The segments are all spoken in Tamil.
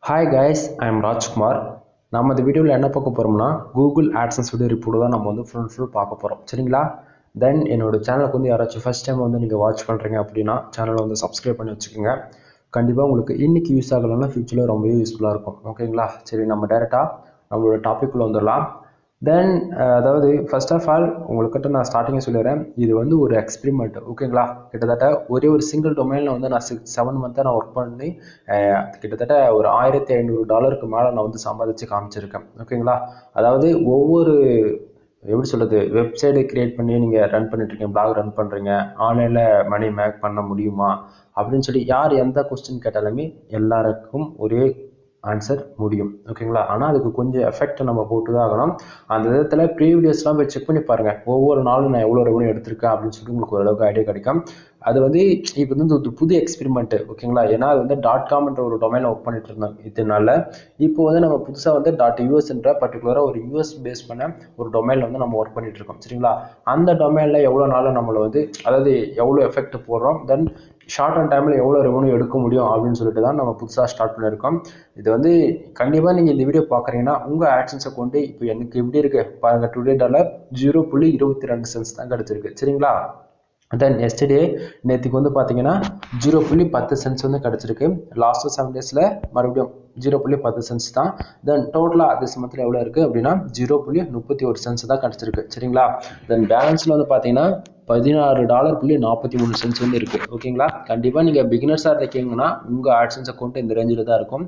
Hi guys, I am Rajkumar. நம்ம இந்த வீடியோவில் என்ன பார்க்க போகிறோம்னா கூகுள் AdSense வீடியோ ரிப்போர்ட் தான் நம்ம வந்து ஃபுல் பார்க்க போகிறோம். சரிங்களா? தென் என்னோட சேனலுக்கு வந்து யாராச்சும் ஃபர்ஸ்ட் டைம் வந்து நீங்கள் வாட்ச் பண்ணுறீங்க அப்படின்னா சேனலை வந்து சப்ஸ்கிரைப் பண்ணி வச்சுக்கோங்க. கண்டிப்பாக உங்களுக்கு இன்றைக்கி யூஸ் ஆகலைன்னா ஃபியூச்சரில் ரொம்பவே யூஸ்ஃபுல்லாக இருக்கும். ஓகேங்களா? சரி, நம்ம டைரெக்டாக நம்மளோட டாபிக்குள்ளே வந்துடலாம். தென் அதாவது ஃபர்ஸ்ட் ஆஃப் ஆல் உங்கள்கிட்ட நான் ஸ்டார்டிங்கே சொல்லிடுறேன், இது வந்து ஒரு எக்ஸ்பெரிமெண்ட். ஓகேங்களா? கிட்டத்தட்ட ஒரே ஒரு சிங்கிள் டொமைனில் வந்து நான் 7 மந்த்தாக நான் ஒர்க் பண்ணி கிட்டத்தட்ட ஒரு $1500 மேலே நான் வந்து சம்பாதிச்சு காமிச்சிருக்கேன். ஓகேங்களா? அதாவது ஒவ்வொரு எப்படி சொல்கிறது, வெப்சைட்டை க்ரியேட் பண்ணி நீங்கள் ரன் பண்ணிட்டுருக்கீங்க, பிளாக் ரன் பண்ணுறீங்க, ஆன்லைனில் மணி மேக் பண்ண முடியுமா அப்படின்னு சொல்லி யார் எந்த கொஸ்டின் கேட்டாலுமே எல்லாருக்கும் ஒரே ஆன்சர் முடியும். ஓகேங்களா? ஆனால் அதுக்கு கொஞ்சம் எஃபெக்ட் நம்ம போட்டு தான் ஆகணும். அந்த விதத்தில் ப்ரீவியஸ்லாம் போய் செக் பண்ணி பாருங்கள், ஒவ்வொரு நாளும் நான் எவ்வளோ ரெவன்யூ எடுத்திருக்கேன் அப்படின்னு சொல்லி உங்களுக்கு ஓரளவுக்கு ஐடியா கிடைக்கும். அது வந்து இப்போ வந்து ஒரு புது எக்ஸ்பெரிமெண்ட்டு. ஓகேங்களா? ஏன்னா அது வந்து .comன்ற ஒரு டொமைனில் ஒர்க் பண்ணிட்டு இருந்தோம் இதனால. இப்போ வந்து நம்ம புதுசாக வந்து .usன்ற பர்டிகுலராக ஒரு யூஎஸ் பேஸ் பண்ண ஒரு டொமைனில் வந்து நம்ம ஒர்க் பண்ணிட்டு இருக்கோம். சரிங்களா? அந்த டொமைனில் எவ்வளோ நாளில் நம்மளை வந்து அதாவது எவ்வளோ எஃபெக்ட் போடுறோம், தென் ஷார்ட் அண்ட் டைமில் எவ்வளோ ரெவன்யூ எடுக்க முடியும் அப்படின்னு சொல்லிட்டு தான் நம்ம புதுசாக ஸ்டார்ட் பண்ணியிருக்கோம். இது வந்து கண்டிப்பாக நீங்கள் இந்த வீடியோ பார்க்குறீங்கன்னா உங்கள் AdSense அக்கௌண்ட்டு இப்போ எனக்கு எப்படி இருக்குது பாருங்கள். டுடே $0.22 தான் கிடச்சிருக்கு. சரிங்களா? தென் எஸ்டர்டே நேற்றுக்கு வந்து பார்த்தீங்கன்னா 0.10 வந்து கிடச்சிருக்கு. லாஸ்ட்டு 7 டேஸில் மறுபடியும் 0.10 தான். தென் டோட்டலாக திஸ் மந்தில் எவ்வளோ இருக்குது அப்படின்னா 0.31 தான் கிடச்சிருக்கு. சரிங்களா? தென் பேலன்ஸில் வந்து பார்த்தீங்கன்னா $16.43 வந்து இருக்குது. ஓகேங்களா? கண்டிப்பாக நீங்கள் பிகினர்ஸாக இருக்கீங்கன்னா உங்கள் AdSense அக்கௌண்ட் இந்த ரேஞ்சில் தான் இருக்கும்.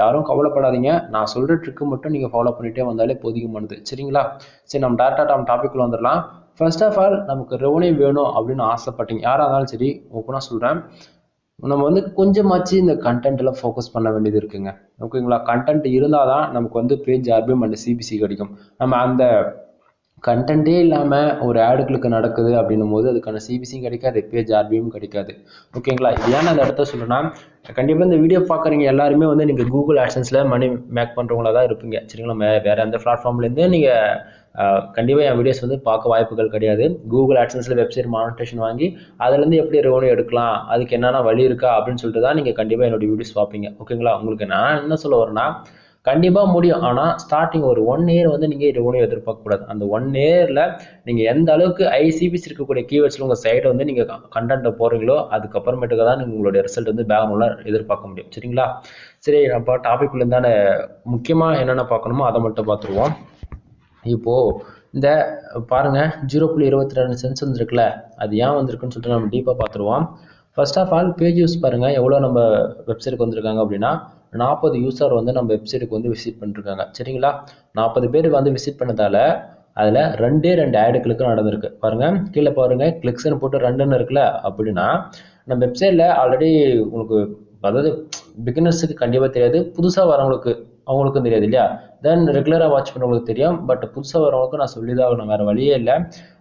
யாரும் கவலைப்படாதீங்க, நான் சொல்கிற ட்ரிக்கு மட்டும் நீங்கள் ஃபாலோ பண்ணிகிட்டே வந்தாலே போதிக்குமானது. சரிங்களா? சரி, நம்ம டேரெக்டாக நம்ம டாபிக்கில் வந்துடலாம். ஃபர்ஸ்ட் ஆஃப் ஆல் நமக்கு ரெவன்யூ வேணும் அப்படின்னு ஆசைப்பட்டீங்க யாராக இருந்தாலும் சரி, ஓப்பனாக சொல்கிறேன், நம்ம வந்து கொஞ்சமாச்சு இந்த கண்டென்ட்டில் ஃபோக்கஸ் பண்ண வேண்டியது இருக்குங்க. ஓகேங்களா? கண்டென்ட் இருந்தால் தான் நமக்கு வந்து பேஜ் ஆர்பிஎம் அண்ட் CPC கிடைக்கும். நம்ம அந்த கண்டென்ட்டே இல்லாமல் ஒரு ஆடுகளுக்கு நடக்குது அப்படின்னும் போது அதுக்கான CPCயும் கிடைக்காது, பேஜ் ஆர்பிஎம் கிடைக்காது. ஓகேங்களா? இது ஏன் அந்த இடத்த சொல்லணும்னா, கண்டிப்பாக இந்த வீடியோ பார்க்குறீங்க எல்லாருமே வந்து நீங்கள் கூகுள் AdSenseல மணி மேக் பண்ணுறவங்களா தான் இருப்பீங்க. சரிங்களா? வேறு எந்த பிளாட்ஃபார்ம்லேருந்து நீங்கள் கண்டிப்பாக என் வீடியோஸ் வந்து பார்க்க வாய்ப்புகள் கிடையாது. கூகுள் AdSenseல வெப்சைட் மானிட்டேஷன் வாங்கி அதுலேருந்து எப்படி ரெவன்யூ எடுக்கலாம், அதுக்கு என்னென்ன வழி இருக்கா அப்படின்னு சொல்லிட்டு தான் நீங்கள் கண்டிப்பாக என்னோடய வீடியோஸ் பார்ப்பீங்க. ஓகேங்களா? உங்களுக்கு நான் என்ன சொல்ல வரேன்னா, கண்டிப்பாக முடியும். ஆனால் ஸ்டார்டிங் ஒரு 1 இயர் வந்து நீங்கள் ரெவன்யூ எதிர்பார்க்கக்கூடாது. அந்த 1 இயரில் நீங்கள் எந்த அளவுக்கு CPC இருக்கக்கூடிய கீவேர்ட்ஸில் உங்கள் சைட்டை வந்து நீங்கள் கண்டென்ட்டை போடுறீங்களோ அதுக்கப்புறமேட்டுக்கு தான் நீங்கள் உங்களுடைய ரிசல்ட் வந்து பேக்ரவுண்டில் எதிர்பார்க்க முடியும். சரிங்களா? சரி, நம்ம டாபிக்ல இருந்தான முக்கியமாக என்னென்ன பார்க்கணுமோ அதை மட்டும் பார்த்துருவோம். இப்போது இந்த பாருங்கள் 0.22 வந்துருக்குல்ல, அது ஏன் வந்திருக்குன்னு சொல்லிட்டு நம்ம டீப்பாக பார்த்துருவோம். First of all page use பாருங்கள் எவ்வளோ நம்ம வெப்சைட்டுக்கு வந்திருக்காங்க அப்படின்னா 40 யூசர் வந்து நம்ம வெப்சைட்டுக்கு வந்து விசிட் பண்ணிருக்காங்க. சரிங்களா? 40 பேருக்கு வந்து விசிட் பண்ணதால் அதில் 2 ஆடு கிளிக்கு நடந்திருக்கு. பாருங்கள் கீழே பாருங்கள், கிளிக்ஸ்ன்னு போட்டு 2ன்னு இருக்குல்ல, அப்படின்னா நம்ம வெப்சைட்டில் ஆல்ரெடி உங்களுக்கு அதாவது பிகினர்ஸுக்கு கண்டிப்பாக தெரியாது, புதுசாக வரவங்களுக்கு அவங்களுக்கும் தெரியாது இல்லையா? தென் ரெகுலராக வாட்ச் பண்ணுறவங்களுக்கு தெரியும், பட் புதுசாக வரவங்களுக்கு நான் சொல்லி தான் ஆகணும், வேறு வழியே இல்லை.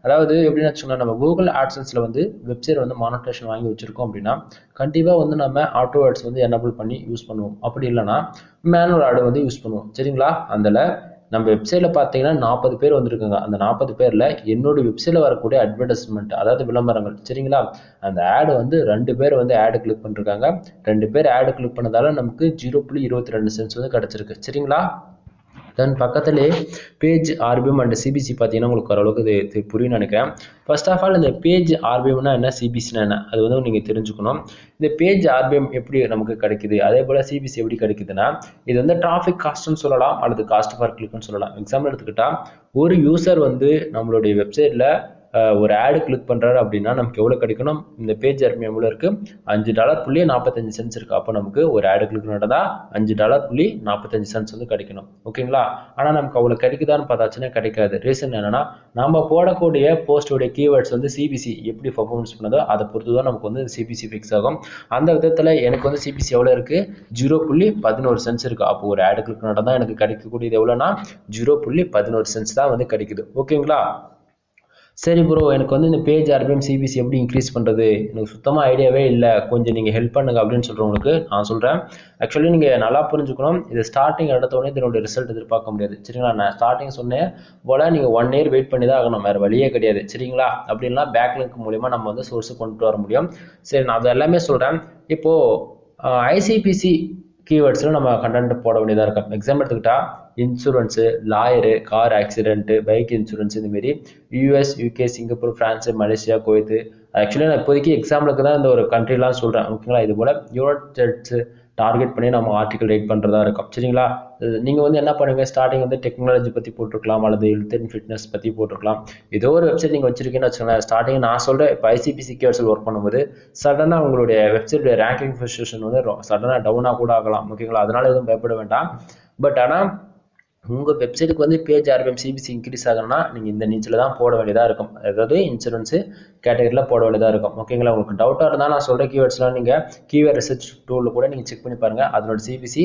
அதாவது எப்படின்னு வச்சுக்கோங்க, நம்ம கூகுள் AdSenseல வந்து வெப்சைட் வந்து மானிட்டேஷன் வாங்கி வச்சுருக்கோம் அப்படின்னா கண்டிப்பாக வந்து நம்ம ஆட்டோ ஆட்ஸ் வந்து எனபிள் பண்ணி யூஸ் பண்ணுவோம். அப்படி இல்லைனா மேனுவல் ஆடு வந்து யூஸ் பண்ணுவோம். சரிங்களா? அதில் நம்ம வெப்சைட்டில் பார்த்தீங்கன்னா 40 பேர் வந்திருக்காங்க. அந்த 40 பேரில் என்னோட வெப்சைட்டில் வரக்கூடிய அட்வர்டைஸ்மெண்ட் அதாவது விளம்பரங்கள், சரிங்களா, அந்த ஆடு வந்து 2 பேர் வந்து ஆடு கிளிக் பண்ணிருக்காங்க. 2 பேர் ஆடு கிளிக் பண்ணதால நமக்கு 0.22 வந்து கிடச்சிருக்கு. சரிங்களா? தென் பக்கத்துலேயே பேஜ் ஆர்பிஎம் அண்ட் CPC பார்த்தீங்கன்னா உங்களுக்கு ஓரளவுக்கு இது புரியும்னு நினைக்கிறேன். ஃபர்ஸ்ட் ஆஃப் ஆல் இந்த பேஜ் ஆர்பிஎம்னா என்ன, CPCனா என்ன, அது வந்து நீங்கள் தெரிஞ்சுக்கணும். இந்த பேஜ் ஆர்பிஎம் எப்படி நமக்கு கிடைக்குது, அதே போல் CPC எப்படி கிடைக்குதுன்னா, இது வந்து டிராஃபிக் காஸ்ட்னு சொல்லலாம் அல்லது காஸ்ட் பர் கிளிக்னு சொல்லலாம். எக்ஸாம்பிள் எடுத்துக்கிட்டால் ஒரு யூசர் வந்து நம்மளுடைய வெப்சைட்டில் ஒரு ஆடு கிளிக் பண்ணுறாரு அப்படின்னா நமக்கு எவ்வளோ கிடைக்கணும், இந்த பேஜ் ஆர்பிஎம் எவ்வளோ இருக்குது, $5.45 இருக்குது. அப்போ நமக்கு ஒரு ஆடு கிளிக் நடந்தால் $5.45 வந்து கிடைக்கணும். ஓகேங்களா? ஆனால் நமக்கு அவ்வளோ கிடைக்குதான்னு பார்த்தாச்சுன்னா கிடைக்காது. ரீசன் என்னன்னா, நம்ம போடக்கூடிய போஸ்டோடைய கீவேர்ட்ஸ் வந்து CPC எப்படி பர்ஃபார்மன்ஸ் பண்ணதோ அதை பொறுத்து தான் நமக்கு வந்து CPC ஃபிக்ஸ் ஆகும். அந்த விதத்தில் எனக்கு வந்து CPC எவ்வளோ இருக்குது, 0.11 இருக்குது. அப்போ ஒரு ஆடு கிளிக் நடந்தால் எனக்கு கிடைக்கக்கூடியது எவ்வளோனா 0.11 தான் வந்து கிடைக்குது. ஓகேங்களா? சரி ப்ரோ, எனக்கு வந்து இந்த பேஜ் ஆர்பிஎம் CPC எப்படி இன்க்ரீஸ் பண்ணுறது, எனக்கு சுத்தமாக ஐடியாவே இல்லை, கொஞ்சம் நீங்கள் ஹெல்ப் பண்ணுங்க அப்படின்னு சொல்கிறவங்களுக்கு நான் சொல்கிறேன். ஆக்சுவலி நீங்கள் நல்லா புரிஞ்சுக்கணும், இது ஸ்டார்டிங் எடுத்தோடனே இதனுடைய ரிசல்ட் எதிர்பார்க்க முடியாது. சரிங்களா? நான் ஸ்டார்டிங் சொன்னேன் போல் நீங்கள் 1 இயர் வெயிட் பண்ணி தான் ஆகணும், வேறு வழியே கிடையாது. சரிங்களா? அப்படின்னா பேக்லிங்க் மூலிமா நம்ம வந்து சோர்ஸை கொண்டு வர முடியும். சரி, நான் அது எல்லாமே சொல்கிறேன். இப்போது ICPC கீவேர்ட்ஸில் நம்ம கண்டென்ட் போட வேண்டியதாக இருக்கும். எக்ஸாம்பிள் எடுத்துக்கிட்டால் insurance, lawyer, car accident, bike insurance, இதுமாரி US, UK, Singapore, France, Malaysia, Kuwait. Actually நான் இப்போதைக்கு எக்ஸாம்பிளுக்கு தான் இந்த ஒரு கண்ட்ரிலாம் சொல்கிறேன். ஓகேங்களா? இது போல் யூனிட் டார்கெட் பண்ணி நம்ம ஆர்டிகல் ரைட் பண்ணுறதா இருக்கும். சரிங்களா? நீங்கள் வந்து என்ன பண்ணுவீங்க, ஸ்டார்டிங் வந்து டெக்னாலஜி பற்றி போட்டிருக்கலாம், அல்லது ஹெல்த் அண்ட் ஃபிட்னஸ் பற்றி போட்டிருக்கலாம். ஏதோ ஒரு வெப்சைட் நீங்கள் வச்சிருக்கீங்கன்னு வச்சுக்கோங்களேன். ஸ்டார்டிங் நான் சொல்கிறேன், இப்போ ICPC கீவேர்ட்ஸில் ஒர்க் பண்ணும்போது சடனாக உங்களுடைய வெப்சைட் ரேங்கிங் பொசிஷன் வந்து சடனாக டவுனாக கூட ஆகலாம். ஓகேங்களா? அதனால எதுவும் பயப்பட வேண்டாம். பட் ஆனால் உங்கள் வெப்சைட்டுக்கு வந்து பேஜ் RPM CPC இன்க்ரீஸ் ஆகணும்னா நீங்கள் இந்த நீச்சில் தான் போட வேண்டியதாக இருக்கும். அதாவது இன்சூரன்ஸு கேட்டகரியில் போட வேண்டியதாக இருக்கும். ஓகேங்களா? உங்களுக்கு டவுட்டாக இருந்தால் நான் சொல்கிற கீவேர்ட்ஸ்லாம் நீங்கள் கீவேர்ட் ரிசர்ச் டூலில் கூட நீங்கள் செக் பண்ணி பாருங்கள். அதனோட CPC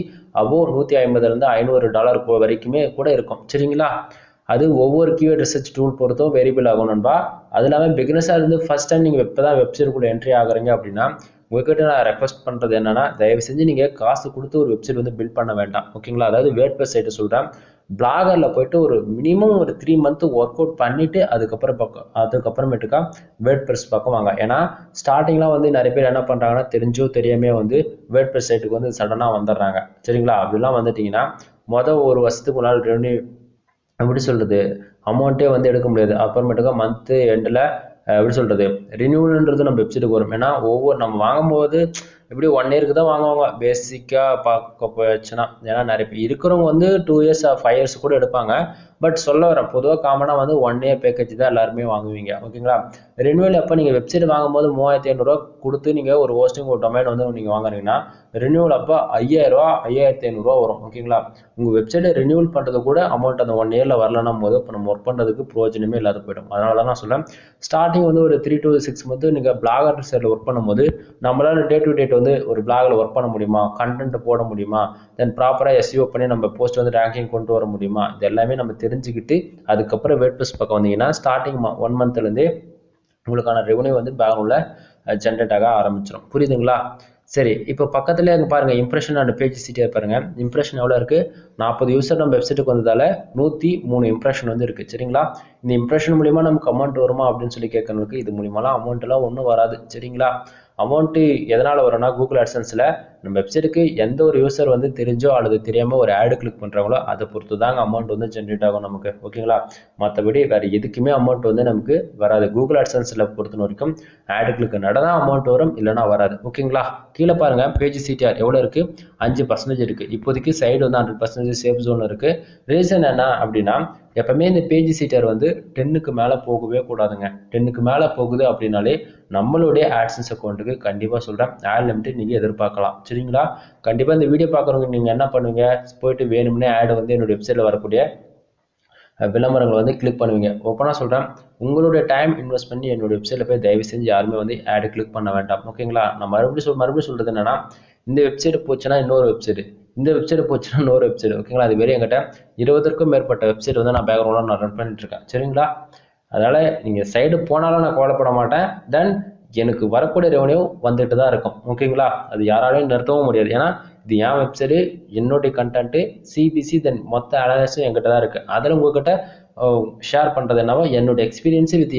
அபோவ் $150 $500 வரைக்குமே கூட இருக்கும். சரிங்களா? அது ஒவ்வொரு கீவேர்ட் ரிசர்ச் டூல் பொறுத்தும் வேரியபிள் ஆகும் நண்பா. அது இல்லாமல் பிகினர்ஸாக இருந்து ஃபஸ்ட் டைம் நீங்கள் இப்போ தான் வெப்சைட்டுக்குள்ளே என்ட்ரி ஆகுறீங்க அப்படின்னா உங்கள்கிட்ட நான் ரெக்வஸ்ட் பண்ணுறது என்னன்னா, தயவு செஞ்சு நீங்கள் காசு கொடுத்து ஒரு வெப்சைட் வந்து பில்ட் பண்ண வேண்டாம். ஓகேங்களா? அதாவது வேர்ட்பிரஸ் சைட்டை சொல்கிறேன். பிளாகரில் போயிட்டு ஒரு மினிமம் ஒரு 3 மந்த் ஒர்க் அவுட் பண்ணிவிட்டு அதுக்கப்புறமேட்டுக்கா வேர்ட்பிரஸ் பக்கம் வாங்க. ஏன்னா ஸ்டார்டிங்லாம் வந்து நிறைய பேர் என்ன பண்ணுறாங்கன்னா, தெரிஞ்சோ தெரியாமே வந்து வேர்ட்பிரஸ் சைட்டுக்கு வந்து சடனாக வந்துடுறாங்க. சரிங்களா? அப்படிலாம் வந்துட்டிங்கன்னா ஒரு வருஷத்துக்கு முன்னால் ரெவன்யூ எப்படி சொல்கிறது, அமௌண்ட்டே வந்து எடுக்க முடியாது. அப்புறமேட்டுக்கா மந்த்து எண்டில் எப்படி சொல்கிறது, ரினியூவல்ன்றது நம்ம வெப்சைட்டுக்கு வரும். ஏன்னா நம்ம வாங்கும்போது எப்படி 1 இயருக்கு தான் வாங்குவாங்க பேசிக்காக பார்க்க போச்சுன்னா. ஏன்னா நிறைய பேர் இருக்கிறவங்க வந்து 2 இயர்ஸ் 5 இயர்ஸ் கூட எடுப்பாங்க. பட் சொல்ல வரேன், பொதுவாக காமனாக வந்து 1 இயர் பேக்கேஜ் தான் எல்லாருமே வாங்குவீங்க. ஓகேங்களா? ரினியூவல் அப்போ நீங்கள் வெப்சைட் வாங்கும்போது $3500 கொடுத்து நீங்கள் ஒரு ஹோஸ்டிங் ஒரு டொமைன் வந்து நீங்கள் வாங்குறீங்கன்னா ரினியூவல் அப்போ $5000 $5500 வரும். ஓகேங்களா? உங்கள் வெப்சைட்டை ரினியூவல் பண்ணுறது கூட அமௌண்ட் அந்த 1 இயரில் வரலன்னா போது இப்போ நம்ம ஒர்க் பண்ணுறதுக்கு பிரயோஜனமே இல்லாத போயிடும். அதனால தான் நான் சொல்கிறேன், ஸ்டார்டிங் வந்து ஒரு 3 to 6 மந்த் நீங்கள் பிளாகர் சைடில் ஒர்க் பண்ணும்போது நம்மளால டே டு டேட் வந்து ஒரு பிளாகில் ஒர்க் பண்ண முடியுமா, கண்டென்ட் போட முடியுமா, தென் ப்ராப்பராக SEO பண்ணி நம்ம போஸ்ட் வந்து ரேங்கிங் கொண்டு வர முடியுமா, இது எல்லாமே நம்ம தெரிஞ்சுக்கிட்டு அதுக்கப்புறம் வேர்ட்பிரஸ் பக்கம் வந்தீங்கன்னா ஸ்டார்டிங் 1 மந்த்லேருந்தே உங்களுக்கான ரெவன்யூ வந்து பேக்ரவுண்டில் ஜென்ரேட் ஆக ஆரம்பிச்சிடும். புரியுதுங்களா? சரி, இப்போ பக்கத்துல பாருங்க இம்ப்ரெஷன் அண்ட் பேஜ் சிட்டியாக பாருங்க. இம்ப்ரெஷன் எவ்வளோ இருக்கு, 40 யூசர் நம்ம வெப்சைட்டுக்கு வந்ததால 103 இம்ப்ரெஷன் வந்து இருக்கு. சரிங்களா? இந்த இம்ப்ரெஷன் மூலியமா நமக்கு அமௌண்ட் வருமா அப்படின்னு சொல்லி கேட்கறதுக்கு இது மூலியமாலாம் அமௌண்ட் எல்லாம் ஒன்றும் வராது. சரிங்களா? அமௌண்ட்டு எதனால் வரும்னா, கூகுள் AdSenseல நம்ம வெப்சைட்டுக்கு எந்த ஒரு யூசர் வந்து தெரிஞ்சோ அல்லது தெரியாமல் ஒரு ஆடு கிளிக் பண்ணுறாங்களோ அதை பொறுத்து தாங்க அமௌண்ட் வந்து ஜென்ரேட் ஆகும் நமக்கு. ஓகேங்களா? மற்றபடி வேறு எதுக்குமே அமௌண்ட் வந்து நமக்கு வராது. கூகுள் AdSenseல பொறுத்த வரைக்கும் ஆடு கிளிக் நடந்தால் அமௌண்ட் வரும், இல்லைனா வராது. ஓகேங்களா? கீழே பாருங்க, பேஜ் CTR எவ்வளோ இருக்குது, 5% இருக்குது. இப்போதைக்கு சைடு வந்து 100% சேஃப் ஜோன் இருக்குது. ரீசன் என்ன அப்படின்னா, எப்பவுமே இந்த பேஜ் CTR வந்து 10க்கு மேலே போகவே கூடாதுங்க. 10க்கு மேலே போகுது அப்படின்னாலே நம்மளுடைய AdSense அக்கௌண்ட்டுக்கு கண்டிப்பாக சொல்கிறேன் ஆட் லிமிட் நீங்கள் எதிர்பார்க்கலாம். சரிங்களா? கண்டிப்பாக இந்த வீடியோ பார்க்குறவங்க நீங்கள் என்ன பண்ணுவீங்க, போயிட்டு வேணும்னே ஆடு வந்து என்னோட வெப்சைட்டில் வரக்கூடிய விளம்பரங்களை வந்து கிளிக் பண்ணுவீங்க. ஓப்பனாக சொல்கிறேன், உங்களுடைய டைம் இன்வெஸ்ட் பண்ணி என்னோட வெப்சைட்டில் போய் தயவு செஞ்சு யாருமே வந்து ஆடு கிளிக் பண்ண வேண்டாம். ஓகேங்களா? நான் மறுபடியும் சொல்கிறது என்னன்னா, இந்த வெப்சைட் போச்சுன்னா இன்னொரு வெப்சைட், இந்த வெப்சைட் போச்சுன்னா இன்னொரு வெப்சைட். ஓகேங்களா? அது வெறும் என்கிட்ட 20க்கும் மேற்பட்ட வெப்சைட் வந்து நான் பேக்ரவுண்டில் நான் ரன் பண்ணிட்டு இருக்கேன். சரிங்களா? அதனால் நீங்கள் சைடு போனாலும் நான் கவலைப்பட மாட்டேன். தென் எனக்கு வரக்கூடிய ரெவன்யூ வந்துட்டு தான் இருக்கும். ஓகேங்களா? அது யாராலையும் நிறுத்தவும் முடியாது. ஏன்னா இது என் வெப்சைட்டு, என்னுடைய கண்டென்ட்டு, CPC, தென் மொத்த அனாலிசிஸும் என்கிட்ட தான் இருக்குது. அதில் உங்கள்கிட்ட ஷேர் பண்ணுறது என்னவோ என்னுடைய எக்ஸ்பீரியன்ஸு வித்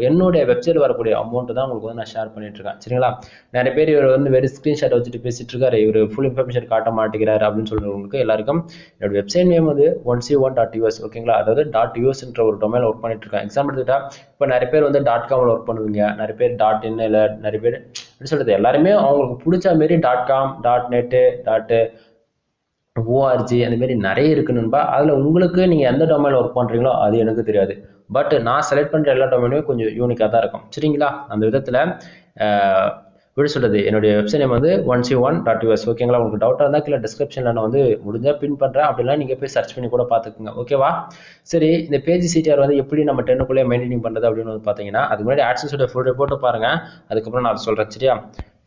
என்னுடைய வெப்சைட் வரக்கூடிய அமௌண்ட்டு தான் உங்களுக்கு வந்து நான் ஷேர் பண்ணிட்டு இருக்கேன். சரிங்களா? நிறைய பேர் இவர் வந்து வெறும் ஸ்க்ரீன்ஷாட் வச்சுட்டு பேசிட்டு இருக்காரு, இவர் ஃபுல் இன்ஃபர்மேஷன் காட்ட மாட்டேங்கிறாரு அப்படின்னு சொல்கிறவங்களுக்கு எல்லாருக்கும் என்னோட வெப்சைட் நேம் வந்து 1c1.us. ஓகேங்களா? அதாவது .usன்ற ஒரு டொமைன் ஒர்க் பண்ணிட்டு இருக்கேன். எக்ஸாம்பிள் எடுத்துட்டா இப்போ நிறைய பேர் வந்து .comல ஒர்க் பண்ணுவீங்க, நிறைய பேர் .in, இல்லை நிறைய பேர் எப்படி சொல்கிறது, எல்லாருமே அவங்களுக்கு பிடிச்ச மாரி .com, .net, .org அந்த மாதிரி நிறைய இருக்கு நண்பா. அதில் உங்களுக்கு நீங்கள் எந்த டொமைனில் ஒர்க் பண்ணுறீங்களோ அது எனக்கு தெரியாது. பட் நான் செலக்ட் பண்ணுற எல்லா டொமைனுமே கொஞ்சம் யூனிக்காக தான் இருக்கும். சரிங்களா? அந்த விதத்தில் எப்படி சொல்கிறது, என்னுடைய வெப்சைட் நேம் வந்து 1c1.us. ஓகேங்களா? உங்களுக்கு டவுட்டாக இருந்தால் கீழே டிஸ்கிரிப்ஷனில் நான் வந்து முடிஞ்சால் பின் பண்ணுறேன். அப்படிலாம் நீங்கள் போய் சர்ச் பண்ணி கூட பார்த்துக்குங்க. ஓகேவா? சரி, இந்த பேஜ் CTR வந்து எப்படி நம்ம 10க்குள்ளே மெயின்டைனிங் பண்ணுறது அப்படின்னு வந்து பார்த்தீங்கன்னா, அதுக்கு முன்னாடி AdSenseோட ஃபுல் ரிப்போர்ட்டை பாருங்கள், அதுக்கப்புறம் நான் அதை சொல்கிறேன். சரியா?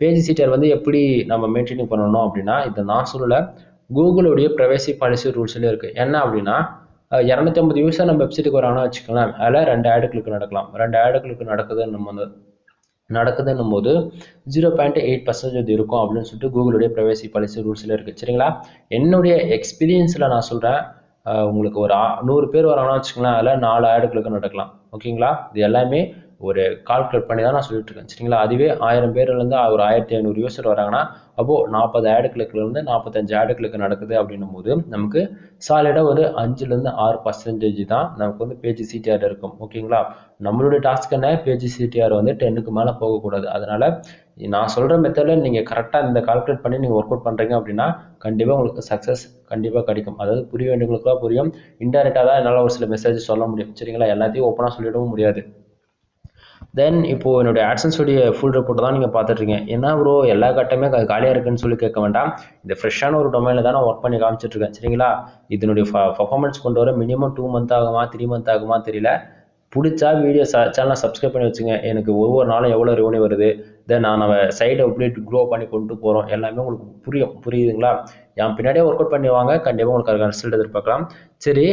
பேஜ் CTR வந்து எப்படி நம்ம மெயின்டைனிங் பண்ணணும் அப்படின்னா, இதை நான் சொல்லலை, கூகுளுடைய ப்ரைவசி பாலிசி ரூல்ஸ்லேயே இருக்குது. என்ன அப்படின்னா, 250 யூசர் நம்ம வெப்சைட்டுக்கு வராங்கன்னா வச்சுக்கலாம், அதில் 2 ஆடு கிளிக் நடக்கலாம். 2 ஆடு கிளிக் நடக்குதுன்னும் போது 0.8% இருக்கும் அப்படின்னு சொல்லிட்டு கூகுளுடைய ப்ரைவசி பாலிசி ரூல்ஸில் இருக்குது. சரிங்களா? என்னுடைய எக்ஸ்பீரியன்ஸில் நான் சொல்கிறேன், உங்களுக்கு ஒரு 100 பேர் வராங்கன்னா வச்சுக்கலாம், அதில் 4 ஆடு கிளிக் நடக்கலாம். ஓகேங்களா? இது எல்லாமே ஒரு கால்குலேட் பண்ணி தான் நான் சொல்லிட்டு இருக்கேன் சரிங்களா. அதுவே 1000 பேர்லேருந்து ஒரு 1500 யூசர் வராங்கன்னா அப்போது 40 ஆட் கிளிக்லேருந்து 45 ஆட் கிளிக் நடக்குது அப்படின்னும் போது நமக்கு சாலிடாக ஒரு 5லேருந்து 6% தான் நமக்கு வந்து பேஜ் சிடிஆர் இருக்கும் ஓகேங்களா. நம்மளுடைய டாஸ்க் என்ன, பேஜ் சிடிஆர் வந்து 10க்கு மேலே போகக்கூடாது. அதனால் நான் சொல்கிற மெத்தடில் நீங்கள் கரெக்டாக இந்த கால்குலேட் பண்ணி நீங்கள் ஒர்க் அவுட் பண்ணுறீங்க அப்படின்னா கண்டிப்பாக உங்களுக்கு சக்ஸஸ் கண்டிப்பாக கிடைக்கும். அதாவது புரிய வேண்டியவங்களுக்குலாம் புரியும், இன்டெரக்டாக தான் என்னால் ஒரு சில மெசேஜ் சொல்ல முடியும் சரிங்களா. எல்லாத்தையும் ஓப்பனாக சொல்லிடவும் முடியாது. தென் இப்போது என்னுடைய AdSense உடைய ஃபுல் ரிப்போர்ட் தான் நீங்கள் பார்த்துட்ருக்கீங்க. என்ன ப்ரோ எல்லா கட்டமே காலியாக இருக்குன்னு சொல்லி கேட்க வேண்டாம். இந்த ஃப்ரெஷ்ஷான ஒரு டொமைனில் தான் நான் ஒர்க் பண்ணி காமிச்சிட்ருக்கேன் சரிங்களா. இதனுடைய பர்ஃபார்மன்ஸ் கொண்டு வர மினிமம் 2 மந்த் ஆகுமா 3 மந்த் ஆகுமா தெரியல. பிடிச்சா வீடியோ சேனலை சப்ஸ்கிரைப் பண்ணி வச்சுங்க. எனக்கு ஒவ்வொரு நாளும் எவ்வளோ ரெவன்யூ வருது, தென் நம்ம சைடை எப்படி க்ரோ பண்ணி கொண்டு போகிறோம் எல்லாமே உங்களுக்கு புரியுதுங்களா. என் பின்னாடியே ஒர்க் அவுட் பண்ணி வாங்க, கண்டிப்பாக உங்களுக்கு அதுக்கான ரிசல்ட் எதிர்பார்க்கலாம். சரி,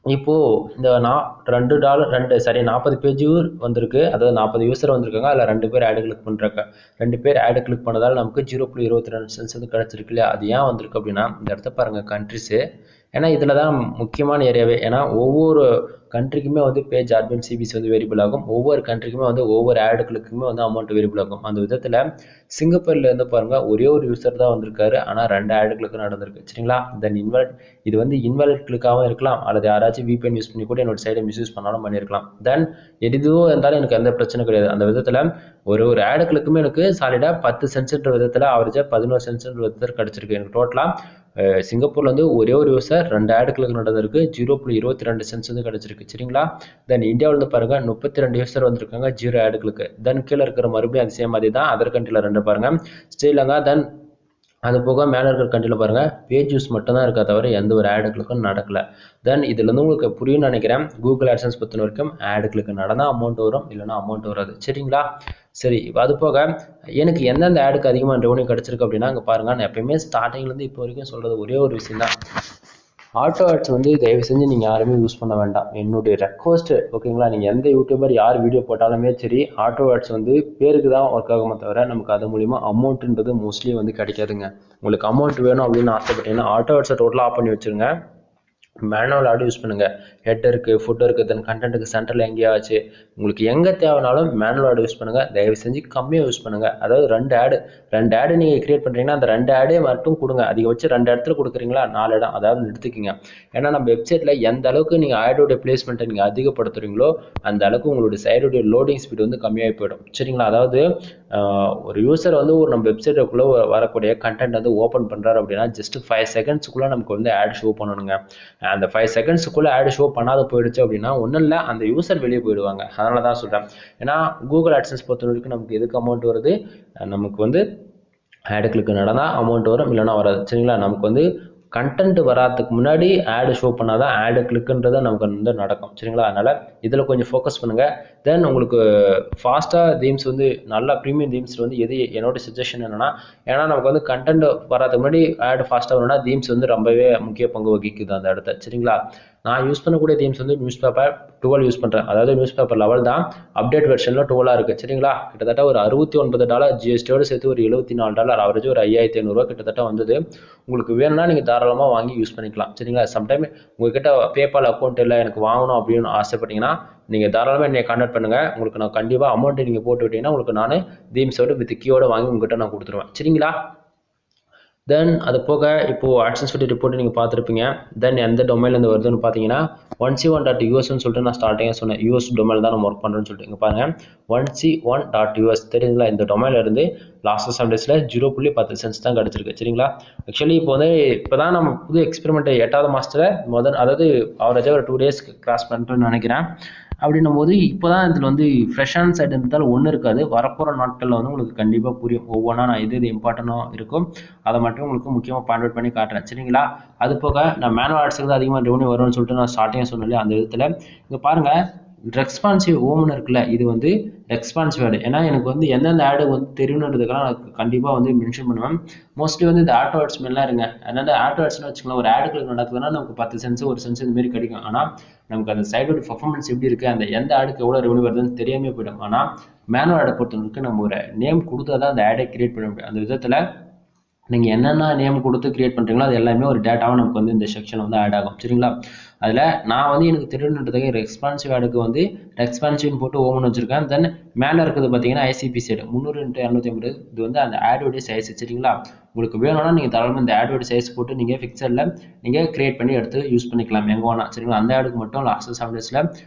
இப்போது இந்த $40 பேஜ் வந்திருக்கு, அதாவது 40 யூசர் வந்திருக்காங்க. அதில் 2 பேர் ஆடு கிளிக் பண்ணுறாங்க. 2 பேர் ஆடு கிளிக் பண்ணதால் நமக்கு 0.22 சென்ஸ் வந்து கிடச்சிருக்கு இல்லையா. அது ஏன் வந்திருக்கு அப்படின்னா இந்த இடத்த பாருங்கள், கண்ட்ரிஸு. ஏன்னா இதில் தான் முக்கியமான ஏரியாவே. ஏன்னா ஒவ்வொரு கண்ட்ரிக்குமே வந்து பேஜ் அட்மின் சிபிசி வந்து வேரியபிள் ஆகும். ஒவ்வொரு கண்ட்ரிக்குமே வந்து ஒவ்வொரு ஆடு கிளிக்குமே வந்து அமௌண்ட் வேரியபிள் ஆகும். அந்த விதத்தில் சிங்கப்பூரில் இருந்து பாருங்கள், ஒரே ஒரு யூசர் தான் வந்திருக்காரு, ஆனால் 2 ஆடு கிளிக்கு நடந்திருக்கு சரிங்களா. தென் இது வந்து இன்வாலிட் கிளிக்காகவும் இருக்கலாம், அல்லது யாராச்சும் VPN யூஸ் பண்ணி கூட என்னோட சைடை மிஸ்யூஸ் பண்ணாலும் பண்ணியிருக்கலாம். தென் எதுவும் இருந்தாலும் எனக்கு எந்த பிரச்சனை கிடையாது. அந்த விதத்தில் ஒரு ஆடு கிளிக்குமே எனக்கு சாலிடாக 10 சென்ட்ஸ்ன்ற விதத்தில் ஆவரேஜாக 11 சென்ட்ஸ்ன்ற விதத்தில் கிடச்சிருக்கு. எனக்கு டோட்டலாக சிங்கப்பூர்ல வந்து ஒரே ஒரு யூசர் 2 ஆடு கிளிக் நடந்திருக்கு, 0.22 சென்ஸ் வந்து கிடச்சிருக்கு சரிங்களா. தென் இந்தியாவில் வந்து பாருங்க 32 யூசர் வந்திருக்காங்க, 0 ஆடு கிளிக். தென் கீழே இருக்கிற மறுபடியும் அது சேம் மாதிரி தான். அதர் கண்ட்ரியில் 2 பாருங்க, ஸ்ரீலங்கா. தென் அது போக மேலே இருக்கிற கண்ட்ரியில் பாருங்கள் பேஜ் யூஸ் மட்டும் தான் இருக்கா தவிர எந்த ஒரு ஆடு கிளிக்கும் நடக்கலை. தென் இதுலேருந்து உங்களுக்கு புரியும்னு நினைக்கிறேன். கூகுள் AdSense பொறுத்த வரைக்கும் ஆடு கிளிக் நடந்தால் அமௌண்ட் வரும், இல்லைனா அமௌண்ட் வராது சரிங்களா. சரி, அது போக எனக்கு எந்தெந்த ஆடுக்கு அதிகமாக ரெவன்யூ கிடச்சிருக்கு அப்படின்னா அங்கே பாருங்கள், நான் எப்பயுமே ஸ்டார்டிங்லேருந்து இப்போ வரைக்கும் சொல்கிறது ஒரே ஒரு விஷயம் தான். ஆட்டோ ஆட்ஸ் வந்து தயவு செஞ்சு நீங்கள் யாருமே யூஸ் பண்ண வேண்டாம், என்னுடைய ரெக்வஸ்ட்டு ஓகேங்களா. நீங்கள் எந்த யூடியூபர் யார் வீடியோ போட்டாலுமே சரி, ஆட்டோ ஆட்ஸ் வந்து பேருக்கு தான் ஒர்க் ஆகுமே தவிர நமக்கு அது மூலிமா அமௌண்ட்டுன்றது மோஸ்ட்லி வந்து கிடைக்காதுங்க. உங்களுக்கு அமௌண்ட் வேணும் அப்படின்னு ஆசைப்பட்டீங்கன்னா ஆட்டோ ஆட்ஸை டோட்டலாக ஆஃப் பண்ணி வச்சுருங்க. மேனுவல் ஆடு யூஸ் பண்ணுங்கள். ஹெட்டருக்கு, ஃபுட்டருக்கு, தென் கண்டென்ட்டுக்கு சென்டரில் எங்கேயாச்சு உங்களுக்கு எங்கே தேவைனாலும் மேனுவல் ஆடு யூஸ் பண்ணுங்கள். தயவு செஞ்சு கம்மியாக யூஸ் பண்ணுங்கள். அதாவது 2 ஆடு நீங்கள் கிரியேட் பண்ணுறீங்கன்னா அந்த 2 ஆடே மட்டும் கொடுங்க. அதிகபட்சம் 2 இடத்துல கொடுக்குறீங்களா 4 இடம் அதாவது எடுத்துக்கிங்க. ஏன்னா நம்ம வெப்சைட்டில் எந்த அளவுக்கு நீங்கள் ஆடோடைய பிளேஸ்மெண்ட்டை நீங்கள் அதிகப்படுத்துகிறீங்களோ அந்த அளவுக்கு உங்களுடைய சைடுடைய லோடிங் ஸ்பீடு வந்து கம்மியாகி போயிடும் சரிங்களா. அதாவது ஒரு யூசர் வந்து நம்ம வெப்சைட்டுக்குள்ளே வரக்கூடிய கண்டென்ட் வந்து ஓப்பன் பண்ணுறாரு அப்படின்னா ஜஸ்ட் 5 செகண்ட்ஸுக்குள்ளே நமக்கு வந்து ஆட் ஷோ பண்ணணுங்க. அந்த 5 செகண்ட்ஸுக்குள்ளே ஆட் ஷோ பண்ணாத போயிடுச்சு அப்படின்னா ஒன்றும் இல்லை, அந்த யூசர் வெளியே போயிடுவாங்க. அதனால தான் சொல்கிறேன். ஏன்னா கூகுள் AdSense பொறுத்த வரைக்கும் நமக்கு எதுக்கு அமௌண்ட் வருது, நமக்கு வந்து ஆடு கிளிக் நடந்தால் அமௌண்ட் வரும், இல்லைனா வராது சரிங்களா. நமக்கு வந்து கண்டென்ட் வராதுக்கு முன்னாடி ஆடு ஷோ பண்ணால் தான் ஆடு கிளிக்குன்றதை நமக்கு வந்து நடக்கும் சரிங்களா. அதனால் இதில் கொஞ்சம் ஃபோக்கஸ் பண்ணுங்கள். தென் உங்களுக்கு ஃபாஸ்ட்டாக தீம்ஸ் வந்து நல்லா ப்ரீமியம் தீம்ஸ் வந்து என்னோட சஜஷன் என்னென்னா, ஏன்னா நமக்கு வந்து கண்டென்ட் வராதுக்கு முன்னாடி ஆடு ஃபாஸ்ட்டாக வரணும்னா தீம்ஸ் வந்து ரொம்பவே முக்கிய பங்கு வகிக்குது அந்த இடத்த சரிங்களா. நான் யூஸ் பண்ணக்கூடிய தீம்ஸ் வந்து நியூஸ் பேப்பர் 12 யூஸ் பண்ணுறேன். அதாவது நியூஸ் பேப்பர் லெவல் தான், அப்டேட் வெர்ஷனில் 12 இருக்குது சரிங்களா. கிட்டத்தட்ட ஒரு $69 ஜிஎஸ்டியோடு சேர்த்து ஒரு $74 ஆவரேஜ் ஒரு 5500 கிட்டத்தட்ட வந்தது. உங்களுக்கு வேணும்னா நீங்கள் தாராளமாக வாங்கி யூஸ் பண்ணிக்கலாம் சரிங்களா. சம்டைம் உங்கள்கிட்ட பேபால் அக்கௌண்ட் இல்லை எனக்கு வாங்கணும் அப்படின்னு ஆசைப்பட்டீங்கன்னா நீங்கள் தாராளமாக என்னை கான்டாக்ட் பண்ணுங்கள். உங்களுக்கு நான் கண்டிப்பாக அமௌண்ட்டு நீங்கள் போட்டு விட்டீங்கன்னா உங்களுக்கு நான் தீம்ஸோடு வித் கீயோடு வாங்கி உங்கள்கிட்ட நான் கொடுத்துருவேன் சரிங்களா. தென் அது போக இப்போது AdSense ரிப்போர்ட் நீங்கள் பார்த்துருப்பீங்க. தென் எந்த டொமைன்லேருந்து வருதுன்னு பார்த்தீங்கன்னா 1c1.us சொல்லிட்டு நான் ஸ்டார்டிங்காக சொன்னேன். US டொமைன் தான் நம்ம ஒர்க் பண்ணுறோன்னு சொல்லிட்டு இங்கே பாருங்கள் 1c1.us தெரியுங்களா. இந்த டொமைனில் இருந்து லாஸ்ட் 7 டேஸில் 0.10 சென்ஸ் தான் கிடச்சிருக்கு சரிங்களா. ஆக்சுவலி இப்போ தான் நம்ம புது எக்ஸ்பெரிமெண்ட் 8வது மாதத்தில் அதாவது ஆவரேஜாக ஒரு 2 டேஸ் கிராஸ் பண்ணிட்டோன்னு நினைக்கிறேன். அப்படின்னும் போது இப்போ தான் இதில் வந்து ஃப்ரெஷ்ஷான சைடு இருந்தால் ஒன்றும் இருக்காது. வரப்போகிற நாட்களில் வந்து உங்களுக்கு கண்டிப்பாக புரியும். ஒவ்வொன்றா நான் எது இம்பார்ட்டண்ட்டாக இருக்கும் அதை மட்டும் உங்களுக்கு முக்கியமாக பாயிண்ட் அவுட் பண்ணி காட்டுறேன் சரிங்களா. அது போக நான் மேனுவல் ஆட்ஸுக்கு தான் அதிகமாக ரெவன்யூ வரும்னு சொல்லிட்டு நான் ஸ்டார்டிங்காக சொன்னேன். அந்த விதத்தில் இங்கே பாருங்கள் ரெஸ்பான்சிவ் ஓம்னு இருக்குல்ல, இது வந்து ரெஸ்பான்சிவ் ஆடு. ஏன்னா எனக்கு வந்து எந்தெந்த ஆடு வந்து தெரியுன்றதுக்கெல்லாம் நான் கண்டிப்பாக வந்து மென்ஷன் பண்ணுவேன். மோஸ்ட்லி வந்து இந்த ஆட்டோ ஆட்ஸ் மேலாம் இருங்க. அதனால ஆட்டோ ஆட்ஸ்னு வச்சுக்கலாம், ஒரு ஆடு கிளிக் நடக்குதுன்னா நமக்கு 10 சென்ஸ் 1 சென்ஸ் இந்த மாதிரி கிடைக்கும். ஆனால் நமக்கு அந்த சைடோட பர்ஃபார்மன்ஸ் எப்படி இருக்குது, அந்த எந்த ஆடுக்கு எவ்வளோ ரெவன்யூ வருதுன்னு தெரியாமல் போயிடும். ஆனால் மேனுவல் ஆடை பொறுத்தவரைக்கும் நம்ம ஒரு நேம் கொடுத்தா தான் அந்த ஆடை கிரியேட் பண்ண முடியும். அந்த விதத்தில் நீங்கள் என்னென்ன நேம் கொடுத்து கிரியேட் பண்ணுறீங்களோ அது எல்லாமே ஒரு டேட்டாவும் நமக்கு வந்து இந்த செக்ஷன் வந்து ஆட் ஆகும் சரிங்களா. அதில் நான் வந்து எனக்கு தெரியுன்றதுக்கு ரெஸ்பான்சிவ் ஆடுக்கு வந்து ரெஸ்பான்சிவ்னு போட்டு ஓமன் வச்சிருக்கேன். தென் மேலே இருக்கிறது பார்த்தீங்கன்னா ICPC ஆடு 300x250. இது வந்து அந்த ஆடோடைய சைஸ் சரிங்களா. உங்களுக்கு வேணும்னா நீங்கள் தாராளமாக இந்த ஆடோட சைஸ் போட்டு நீங்கள் ஃபிக்சடில் நீங்கள் கிரியேட் பண்ணி எடுத்து யூஸ் பண்ணிக்கலாம் எங்கே வேணா சரிங்களா. அந்த ஆடுக்கு மட்டும் லாஸ்ட் 7 டேஸில்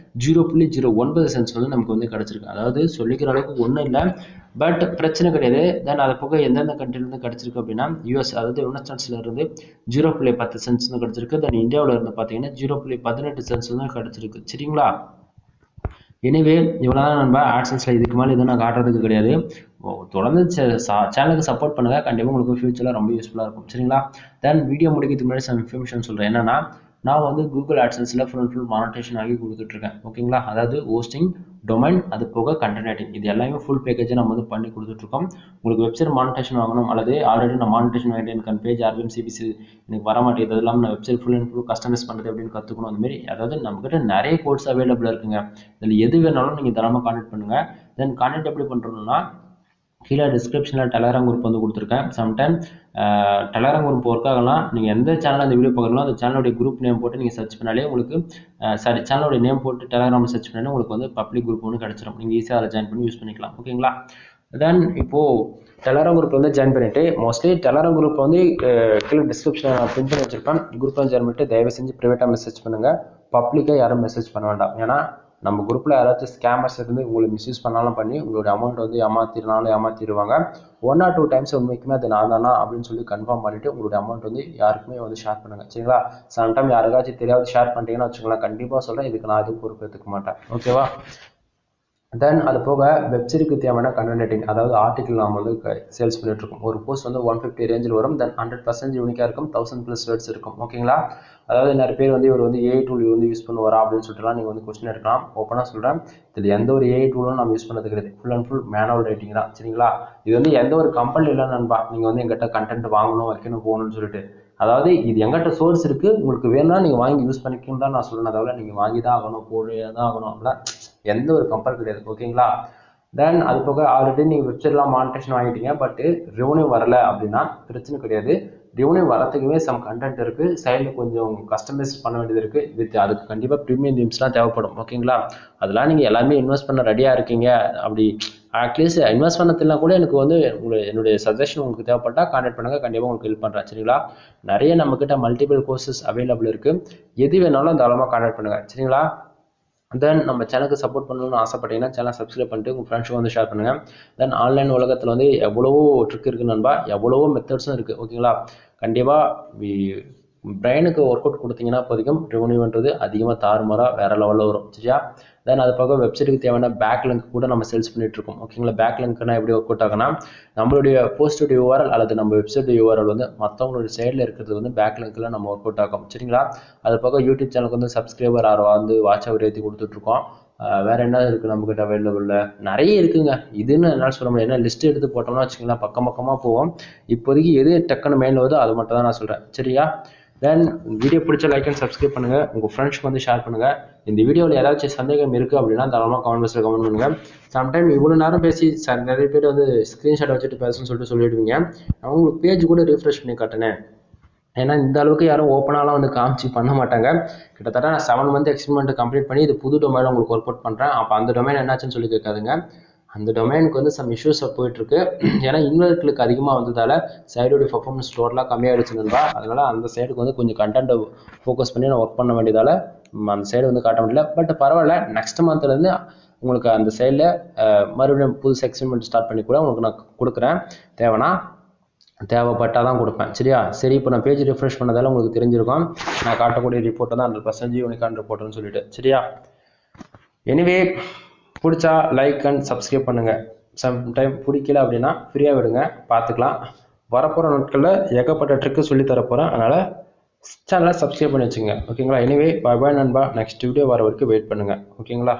0.09 சென்ட்ஸ் வந்து நமக்கு வந்து கிடச்சிருக்கு. அதாவது சொல்லிக்கிற அளவுக்கு ஒன்றும் இல்லை, பட் பிரச்சனை கிடையாது. தென் அது போக எந்தெந்த கண்ட்ரிலேருந்து கிடச்சிருக்கு அப்படின்னா US, அதாவது யுனைடெட் ஸ்டேட்ஸ்ல இருந்து 0.10 சென்ட்ஸ் வந்து கிடச்சிருக்கு. தென் இந்தியாவில் இருந்து பார்த்தீங்கன்னா 0.18 சென்ட்ஸ் வந்து கிடச்சிருக்கு சரிங்களா. எனவே இவ்வளோதான் நண்பா ஆட்சன்ஸில். இதுக்கு மேலே எதுவும் நான் காட்டுறதுக்கு கிடையாது. தொடர்ந்து சேனலுக்கு சப்போர்ட் பண்ணுங்க, கண்டிப்பாக உங்களுக்கு ஃபியூச்சரில் ரொம்ப யூஸ்ஃபுல்லாக இருக்கும் சரிங்களா. தென் வீடியோ முடிக்கிறதுக்கு முன்னாடி சம் இன்ஃபர்மேஷன் சொல்கிறேன். என்னன்னா நான் வந்து கூகுள் ஆட்சன்ஸில் ஃபுல் மானிட்டேஷன் ஆகி கொடுத்துட்ருக்கேன் ஓகேங்களா. அதாவது ஹோஸ்டிங், டொமைன், அது போக கண்டென்ட் ரைட்டிங், இது எல்லாமே ஃபுல் பேக்கேஜை நம்ம வந்து பண்ணி கொடுத்துட்ருக்கோம். உங்களுக்கு வெப்சைட் மானிட்டேஷன் வாங்கணும் அல்லது ஆல்ரெடி நான் மானிட்டேஷன் வாங்கிட்டு எனக்கு பேஜ் RVM CPC எனக்கு வர மாட்டேங்குது, அது இல்லாமல் நான் website full and full customize பண்ணுறது அப்படின்னு கற்றுக்கணும். அதுமாரி அதாவது நம்மக்கிட்ட நிறைய கோர்ஸ் அவைலபிளாக இருக்குங்க. இதில் எது வேணாலும் நீங்கள் தரமாக கான்டெக்ட் பண்ணுங்கள். தென் கான்டெக்ட் எப்படி பண்ணுறோம்னா கீழே டிஸ்கிரிப்ஷனில் டெலகிராம் குரூப் வந்து கொடுத்துருக்கேன். சம்டைம் டெலகிராம் குரூப் ஒர்க் ஆகலாம். நீங்கள் எந்த சேனலில் அந்த வீடியோ பார்க்குறீங்களோ அந்த சேனலுடைய குரூப் நேம் போட்டு நீங்கள் சர்ச் பண்ணாலே உங்களுக்கு சேனலுடைய நேம் போட்டு டெலகிராமில் சர்ச் பண்ணாலே உங்களுக்கு வந்து பப்ளிக் குரூப் ஒன்று கிடச்சிரும். நீங்கள் ஈஸியாக அதை ஜாயின் பண்ணி யூஸ் பண்ணிக்கலாம் ஓகேங்களா. தென் இப்போது டெலகிராம் குரூப் வந்து ஜாயின் பண்ணிவிட்டு மோஸ்ட்லி டெலகிராம் குரூப் வந்து கீழே டிஸ்கிரிப்ஷனில் நான் பிரிண்ட் பண்ணி வச்சிருப்பேன். குரூப்பில் ஜாயின் பண்ணிட்டு தயவு செஞ்சு ப்ரைவேட்டாக மெசேஜ் பண்ணுங்கள், பப்ளிக்காக யாரும் மெசேஜ் பண்ண வேண்டாம். ஏன்னா நம்ம குரூப்பில் யாராச்சும் ஸ்கேமர்ஸ் இருந்து உங்களை மிஸ்யூஸ் பண்ணாலும் பண்ணி உங்களுடைய அமௌண்ட் வந்து ஏமாற்றிடுவாங்க. 1 or 2 டைம்ஸ் உண்மைக்குமே அது நான் தானா அப்படின்னு சொல்லி கன்ஃபார்ம் பண்ணிவிட்டு உங்களுடைய அமௌண்ட் வந்து யாருக்குமே வந்து ஷேர் பண்ணுங்கள் சரிங்களா. சம்டைம் யாருக்காச்சும் தெரியாது ஷேர் பண்ணிட்டீங்கன்னா வச்சுக்கலாம், கண்டிப்பாக சொல்கிறேன், இதுக்கு நான் எதுவும் பொறுப்பு எடுத்துக்க மாட்டேன் ஓகேவா. தென் அது போக வெப்சைட்டுக்கு தேவையான கண்டென்ட் ரைட்டிங், அதாவது ஆர்டிகல் நாம் வந்து சேல்ஸ் பண்ணிட்டு இருக்கோம். ஒரு போஸ்ட் வந்து 150 ரேஞ்சில் வரும். தென் 100% யூனிக்காக இருக்கும், 1000+ வேர்ட்ஸ் இருக்கும் ஓகேங்களா. அதாவது நிறைய பேர் வந்து இவர் வந்து AI டூல் வந்து யூஸ் பண்ணுவாரா அப்படின்னு சொல்லிட்டுலாம் நீங்கள் வந்து கொஸ்டின் எடுக்கலாம். ஓப்பனாக சொல்கிறேன், இதில் எந்த ஒரு AI டூலும் நம்ம யூஸ் பண்ணது கிடையாது. Full and full manual writing தான் சரிங்களா. இது வந்து எந்த ஒரு கம்பெனி இல்லை நண்பா, நீங்கள் வந்து எங்கிட்ட கண்டென்ட் வாங்கணும் வைக்கணும் போகணும்னு சொல்லிட்டு. அதாவது இது எங்கிட்ட சோர்ஸ் இருக்குது, உங்களுக்கு வேணும்னா நீங்கள் வாங்கி யூஸ் பண்ணிக்கணும் தான் நான் சொல்லணும். அதாவது நீங்கள் வாங்கி தான் ஆகணும், போட தான் ஆகணும், அப்படிலாம் எந்த ஒரு கம்பல் கிடையாது ஓகேங்களா. தென் அது போக ஆல்ரெடி நீங்கள் வெப்சைட்லாம் மானிட்டேஷன் வாங்கிட்டீங்க, பட் ரெவன்யூ வரல அப்படின்னா பிரச்சனை கிடையாது. ரெவன்யூ வரத்துக்குமே சம் கண்டென்ட் இருக்குது, சைடில் கொஞ்சம் கஸ்டமைஸ் பண்ண வேண்டியது இருக்குது. வித் அதுக்கு கண்டிப்பாக ப்ரீமியம் தீம்ஸ்லாம் தேவைப்படும் ஓகேங்களா. அதெல்லாம் நீங்கள் எல்லாமே இன்வெஸ்ட் பண்ண ரெடியாக இருக்கீங்க, அப்படி அட்லீஸ்ட் இன்வெஸ்ட் பண்ணதில்னா கூட எனக்கு வந்து என்னுடைய சஜஷன் உங்களுக்கு தேவைப்பட்டால் கான்டாக்ட் பண்ணுங்கள், கண்டிப்பாக உங்களுக்கு ஹெல்ப் பண்ணுறேன் சரிங்களா. நிறைய நம்மக்கிட்ட மல்டிபிள் கோர்சஸ் அவைலபிள் இருக்குது, எது வேணாலும் தாராளமாக கான்டாக்ட் பண்ணுங்கள் சரிங்களா. தென் நம்ம சேனலுக்கு சப்போர்ட் பண்ணணும்னு ஆசைப்பட்டீங்கன்னா சேனலை சப்ஸ்கிரைப் பண்ணிட்டு உங்கள் ஃப்ரெண்ட்ஸுக்கு வந்து ஷேர் பண்ணுங்கள். தென் ஆன்லைன் உலகத்தில் வந்து எவ்வளவோ ட்ரிக் இருக்குது நண்பா, எவ்வளவோ மெத்தட்ஸும் இருக்குது ஓகேங்களா. கண்டிப்பாக பிரெயினுக்கு ஒர்க் அவுட் கொடுத்தீங்கன்னா இப்போதைக்கும் ரெவன்யூன்றது அதிகமாக தாறுமாறாக வேறு லெவலில் வரும் சரியா. தென் அது போக வெப்சைட்டுக்கு தேவையான பேக்லிங்க் கூட நம்ம சேல்ஸ் பண்ணிட்டு இருக்கோம் ஓகேங்களா. பேக்லிங்க்னா எப்படி ஒர்க் அவுட் ஆகுனா நம்மளுடைய போஸ்டோட URL அல்லது நம்ம வெப்சைட் URL வந்து மற்றவங்களுடைய சைடில் இருக்கிறது வந்து பேக்லிங்க்கில் நம்ம ஒர்க் அவுட் ஆகும் சரிங்களா. அது போக யூடியூப் சேனலுக்கு வந்து சப்ஸ்கிரைபர் வந்து வாட்ச் அவர் ஏற்றி கொடுத்துட்ருக்கோம். வேறு என்ன இருக்குது நம்மக்கிட்ட அவைலபிளில் நிறைய இருக்குங்க. இதுன்னு என்னால் சொல்ல முடியாது, ஏன்னா லிஸ்ட்டு எடுத்து போட்டோம்னா வச்சுக்கலாம் பக்கமாக போவோம். இப்போதைக்கு எது டக்குன்னு மெயினில் வருதோ அது மட்டும் தான் நான் சொல்கிறேன் சரியா. தென் வீடியோ பிடிச்ச லைக் அண்ட் சப்ஸ்கிரைப் பண்ணுங்கள், உங்கள் ஃப்ரெண்ட்ஸ்க்கு வந்து ஷேர் பண்ணுங்கள். இந்த வீடியோவில் ஏதாச்சும் சந்தேகம் இருக்குது அப்படின்னா தாராளமாக கமெண்ட் பாக்ஸில் கமெண்ட் பண்ணுங்கள். சம்டைம் இவ்வளோ நேரம் பேசி நிறைய பேர் வந்து ஸ்க்ரீன்ஷாட் வச்சுட்டு பேசணும்னு சொல்லிடுவீங்க. அவங்களுக்கு பேஜ் கூட ரிஃப்ரெஷ் பண்ணி காட்டினேன், ஏன்னா இந்த அளவுக்கு யாரும் ஓப்பனாலாம் வந்து காமிச்சு பண்ண மாட்டாங்க. கிட்டத்தட்ட நான் 7 மந்த் எக்ஸ்பெரிமெண்ட் கம்ப்ளீட் பண்ணி இது புது டொமைன் உங்களுக்கு ஒர்க் அவுட் பண்ணுறேன். அப்போ அந்த டொமைன் என்னாச்சுன்னு சொல்லி கேட்காதுங்க, அந்த டொமைனுக்கு வந்து சம் இஷ்யூஸ் போயிட்டுருக்கு. ஏன்னா இன்வெர்க்களுக்கு அதிகமாக வந்ததால் சைடோடைய பர்ஃபார்மன்ஸ் டோட்டலாக கம்மியாகிடுச்சு நண்பா. அதனால் அந்த சைடுக்கு வந்து கொஞ்சம் கண்டென்ட்டை ஃபோக்கஸ் பண்ணி நான் ஒர்க் பண்ண வேண்டியதால் அந்த சைடு வந்து காட்ட முடியல. பட் பரவாயில்ல, நெக்ஸ்ட் மந்த்லேருந்து உங்களுக்கு அந்த சைடில் மறுபடியும் புது எக்ஸ்பெரிமெண்ட் ஸ்டார்ட் பண்ணி கூட உங்களுக்கு நான் கொடுக்குறேன், தேவைப்பட்டால் தான் கொடுப்பேன் சரியா. சரி, இப்போ நான் பேஜ் ரிஃப்ரெஷ் பண்ணதால் உங்களுக்கு தெரிஞ்சிருக்கும் நான் காட்டக்கூடிய ரிப்போர்ட்டை தான் 100% யூனிக்கான ரிப்போர்ட்டுன்னு சொல்லிட்டு சரியா. எனிவே பிடிச்சா லைக் அண்ட் சப்ஸ்கிரைப் பண்ணுங்கள். சம்டைம் பிடிக்கல அப்படின்னா ஃப்ரீயாக விடுங்க, பார்த்துக்கலாம். வரப்போகிற நாட்களில் ஏகப்பட்ட ட்ரிக்கு சொல்லி தரப்போகிறேன், அதனால் சேனலை சப்ஸ்கிரைப் பண்ணி வச்சுங்க ஓகேங்களா. எனிவே பாய் பாய் நண்பா, நெக்ஸ்ட் வீடியோ வர வரைக்கும் வெயிட் பண்ணுங்கள் ஓகேங்களா.